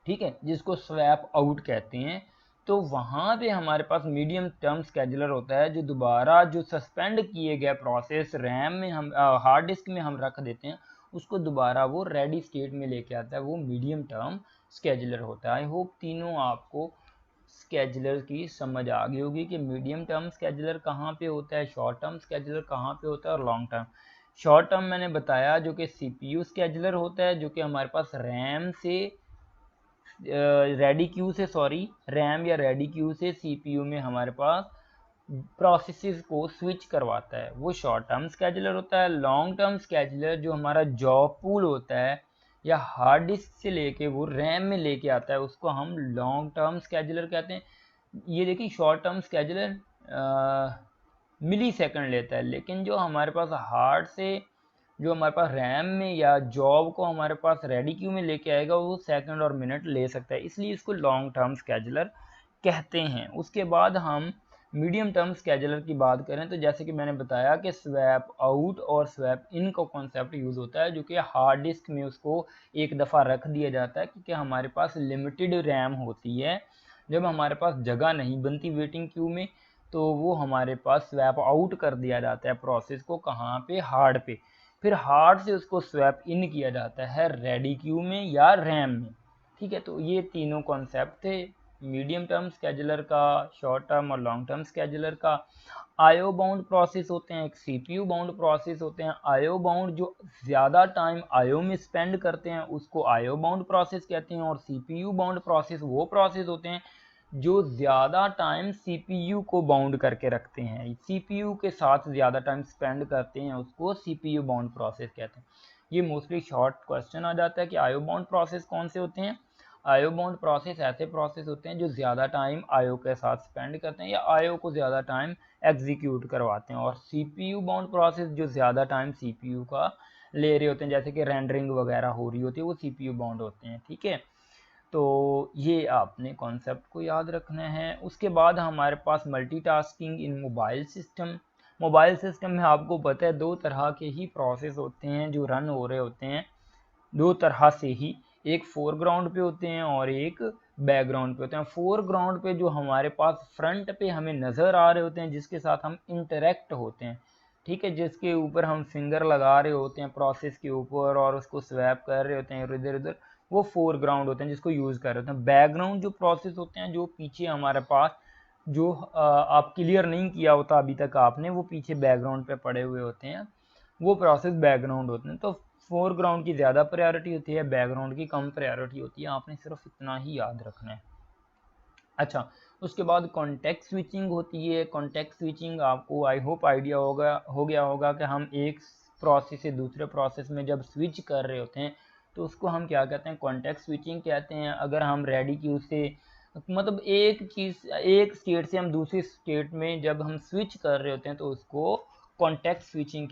ठीक है, जिसको स्वैप आउट कहते हैं। तो वहाँ पे हमारे पास मीडियम टर्म स्केजुलर होता है जो दोबारा जो सस्पेंड किए गए प्रोसेस रैम में हम हार्ड डिस्क में हम रख देते हैं उसको दोबारा वो रेडी स्टेट में लेके आता है, वो मीडियम टर्म स्केजुलर होता है। आई होप तीनों आपको स्केजुलर की समझ आ गई होगी कि मीडियम टर्म स्केजुलर कहाँ पे होता है, शॉर्ट टर्म स्केजुलर कहाँ पे होता है और लॉन्ग टर्म। शॉर्ट टर्म मैंने बताया जो कि सीपीयू स्केजुलर होता है, जो कि हमारे पास रैम से रेडी क्यू से, सॉरी रैम या रेडी क्यू से सीपीयू में हमारे पास प्रोसेसेस को स्विच करवाता है, वो शॉर्ट टर्म स्केजुलर होता है। लॉन्ग टर्म स्केजुलर जो हमारा जॉब पूल होता है या हार्ड डिस्क से लेके वो रैम में लेके आता है उसको हम लॉन्ग टर्म स्केजुलर कहते हैं। ये देखिए शॉर्ट टर्म स्केजुलर मिली सेकंड लेता है, लेकिन जो हमारे पास हार्ड से जो हमारे पास रैम में या जॉब को हमारे पास रेडी क्यू में लेके आएगा वो सेकंड और मिनट ले सकता है, इसलिए इसको लॉन्ग टर्म स्केजुलर कहते हैं। उसके बाद हम मीडियम टर्म स्केजुलर की बात करें तो जैसे कि मैंने बताया कि स्वैप आउट और स्वैप इन का कॉन्सेप्ट यूज़ होता है, जो कि हार्ड डिस्क में उसको एक दफ़ा रख दिया जाता है क्योंकि हमारे पास लिमिटेड रैम होती है। जब हमारे पास जगह नहीं बनती वेटिंग क्यू में तो वो हमारे पास स्वैप आउट कर दिया जाता है प्रोसेस को, कहाँ पे, हार्ड पे, फिर हार्ड से उसको स्वैप इन किया जाता है रेडी क्यू में या रैम में। ठीक है, तो ये तीनों कॉन्सेप्ट थे मीडियम टर्म स्केजुलर का, शॉर्ट टर्म और लॉन्ग टर्म स्केजुलर का। आईओ बाउंड प्रोसेस होते हैं, एक सीपीयू बाउंड प्रोसेस होते हैं। आईओ बाउंड जो ज़्यादा टाइम आईओ में स्पेंड करते हैं उसको आईओ बाउंड प्रोसेस कहते हैं, और सीपीयू बाउंड प्रोसेस वो प्रोसेस होते हैं जो ज़्यादा टाइम सीपीयू को बाउंड करके रखते हैं, सीपीयू के साथ ज़्यादा टाइम स्पेंड करते हैं, उसको सीपीयू बाउंड प्रोसेस कहते हैं। ये मोस्टली शॉर्ट क्वेश्चन आ जाता है कि आईओ बाउंड प्रोसेस कौन से होते हैं। आईओ बाउंड प्रोसेस ऐसे प्रोसेस होते हैं जो ज़्यादा टाइम आईओ के साथ स्पेंड करते हैं या आईओ को ज़्यादा टाइम एग्जीक्यूट करवाते हैं, और सीपीयू बाउंड प्रोसेस जो ज़्यादा टाइम सीपीयू का ले रहे होते हैं, जैसे कि रेंडरिंग वगैरह हो रही होती है, वो सीपीयू बाउंड होते हैं। ठीक है, तो ये आपने कॉन्सेप्ट को याद रखना है। उसके बाद हमारे पास मल्टीटास्किंग इन मोबाइल सिस्टम। मोबाइल सिस्टम में आपको पता है दो तरह के ही प्रोसेस होते हैं जो रन हो रहे होते हैं, दो तरह से ही, एक फोरग्राउंड पे होते हैं और एक बैकग्राउंड पे होते हैं। फोरग्राउंड पे जो हमारे पास फ्रंट पे हमें नज़र आ रहे होते हैं, जिसके साथ हम इंटरेक्ट होते हैं, ठीक है, जिसके ऊपर हम फिंगर लगा रहे होते हैं प्रोसेस के ऊपर और उसको स्वैप कर रहे होते हैं इधर उधर, वो फोरग्राउंड होते हैं जिसको यूज़ कर रहे होते हैं। बैकग्राउंड जो प्रोसेस होते हैं जो पीछे हमारे पास जो आप क्लियर नहीं किया होता अभी तक आपने, वो पीछे बैकग्राउंड पे पड़े हुए होते हैं, वो प्रोसेस बैकग्राउंड होते हैं। तो फोरग्राउंड की ज़्यादा प्रायोरिटी होती है, बैकग्राउंड की कम प्रायोरिटी होती है, आपने सिर्फ इतना ही याद रखना है। अच्छा, उसके बाद कॉन्टेक्स्ट स्विचिंग होती है। कॉन्टेक्स्ट स्विचिंग आपको आई होप आइडिया हो गया होगा कि हम एक प्रोसेस से दूसरे प्रोसेस में जब स्विच कर रहे होते हैं तो उसको हम क्या कहते हैं, कॉन्टेक्स्ट स्विचिंग कहते हैं। अगर हम रेडी क्यू से, मतलब एक चीज़, एक स्टेट से हम दूसरी स्टेट में जब हम स्विच कर रहे होते हैं तो उसको कॉन्टेक्स्ट स्विचिंग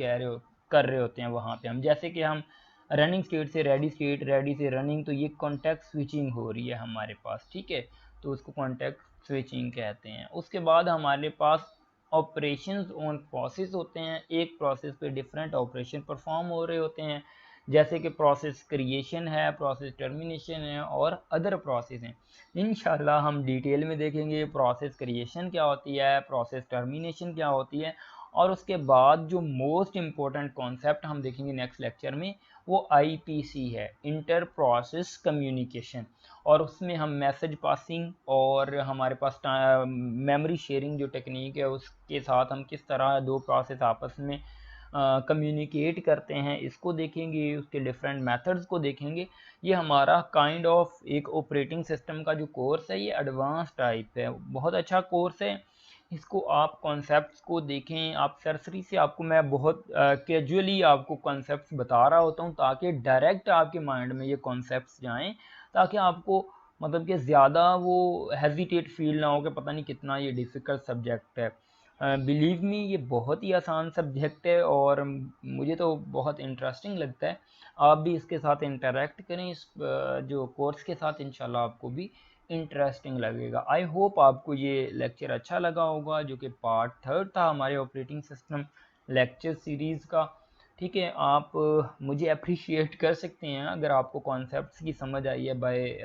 कर रहे होते हैं वहाँ पे हम। जैसे कि हम रनिंग स्टेट से रेडी स्टेट, रेडी से रनिंग, तो ये कॉन्टेक्स्ट स्विचिंग हो रही है हमारे पास, ठीक है, तो उसको कॉन्टेक्स्ट स्विचिंग कहते हैं। उसके बाद हमारे पास ऑपरेशंस ऑन प्रोसेस होते हैं, एक प्रोसेस पे डिफरेंट ऑपरेशन परफॉर्म हो रहे होते हैं, जैसे कि प्रोसेस क्रिएशन है, प्रोसेस टर्मिनेशन है और अदर प्रोसेस हैं। इंशाल्लाह हम डिटेल में देखेंगे प्रोसेस क्रिएशन क्या होती है, प्रोसेस टर्मिनेशन क्या होती है, और उसके बाद जो मोस्ट इम्पोर्टेंट कॉन्सेप्ट हम देखेंगे नेक्स्ट लेक्चर में वो IPC है, इंटर प्रोसेस कम्युनिकेशन, और उसमें हम मैसेज पासिंग और हमारे पास मेमोरी शेयरिंग जो टेक्निक है उसके साथ हम किस तरह दो प्रोसेस आपस में कम्युनिकेट करते हैं इसको देखेंगे, उसके डिफरेंट मेथड्स को देखेंगे। ये हमारा काइंड ऑफ एक ऑपरेटिंग सिस्टम का जो कोर्स है ये एडवांस टाइप है, बहुत अच्छा कोर्स है। इसको आप कॉन्सेप्ट्स को देखें, आप सरसरी से आपको मैं बहुत कैजुअली आपको कॉन्सेप्ट्स बता रहा होता हूँ ताकि डायरेक्ट आपके माइंड में ये कॉन्सेप्ट्स जाएं, ताकि आपको मतलब कि ज़्यादा वो हेजिटेट फील ना हो कि पता नहीं कितना ये डिफ़िकल्ट सब्जेक्ट है। बिलीव मी ये बहुत ही आसान सब्जेक्ट है और मुझे तो बहुत इंटरेस्टिंग लगता है। आप भी इसके साथ इंटरेक्ट करें, इस जो कोर्स के साथ, इंशाल्लाह आपको भी इंटरेस्टिंग लगेगा। आई होप आपको ये लेक्चर अच्छा लगा होगा, जो कि पार्ट 3 था हमारे ऑपरेटिंग सिस्टम लेक्चर सीरीज़ का। ठीक है, आप मुझे अप्रिशिएट कर सकते हैं अगर आपको कॉन्सेप्ट्स की समझ आई है बाय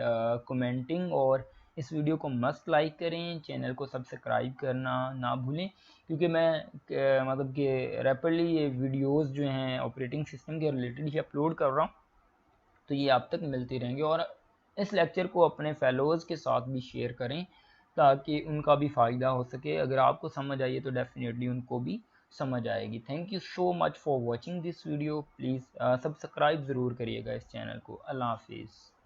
कमेंटिंग, और इस वीडियो को मस्ट लाइक करें, चैनल को सब्सक्राइब करना ना भूलें, क्योंकि मैं मतलब कि रैपिडली ये वीडियोस जो हैं ऑपरेटिंग सिस्टम के रिलेटेड ही अपलोड कर रहा हूँ, तो ये आप तक मिलती रहेंगे। और इस लेक्चर को अपने फेलोज़ के साथ भी शेयर करें ताकि उनका भी फ़ायदा हो सके। अगर आपको समझ आई है तो डेफिनेटली उनको भी समझ आएगी। Thank you so much for watching this video. Please subscribe ज़रूर करिएगा इस चैनल को। अल्लाह हाफिज़।